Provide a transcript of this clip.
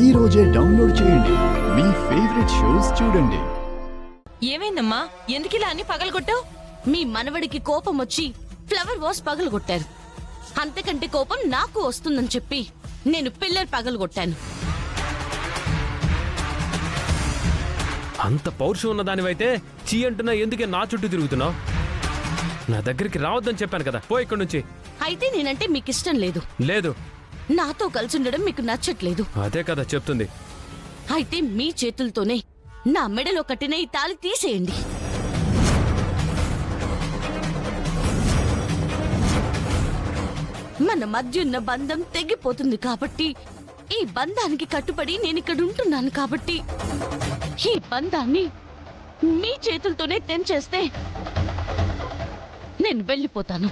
ఈ రోజే డౌన్లోడ్ చేయండి. మీ ఫేవరెట్ షోస్ చూడండి. ఏమైందమ్మా? ఎందుకిలా అన్ని పగలగొట్టావు? మీ మనవడికి కోపం వచ్చి ఫ్లవర్ వాస్ పగలగొట్టారు. అంతకంటే కోపం నాకు వస్తుందని చెప్పి నేను పిల్లర్ పగలగొట్టాను. అంత పౌరుషం ఉన్న దానివైతే చీ అంటున్నా ఎందుకే నా చుట్టూ తిరుగుతున్నావు? నా దగ్గరికి రావద్దని చెప్పాను కదా, పో ఇక్కడి నుంచి. అయితే నేనంటే మీకు ఇష్టం లేదు. లేదు, నాతో కలిసి ఉండడం మీకు నచ్చట్లేదు. అదే కదా చెప్తుంది. అయితే మీ చేతులతోనే నా మెడలో కట్టిన ఈ తాళి తీసేయండి. మన మధ్య ఉన్న బంధం తెగిపోతుంది కాబట్టి, ఈ బంధానికి కట్టుబడి నేను ఇక్కడ ఉంటున్నాను కాబట్టి, ఈ బంధాన్ని మీ చేతులతోనే తెంచేస్తే నేను వెళ్ళిపోతాను.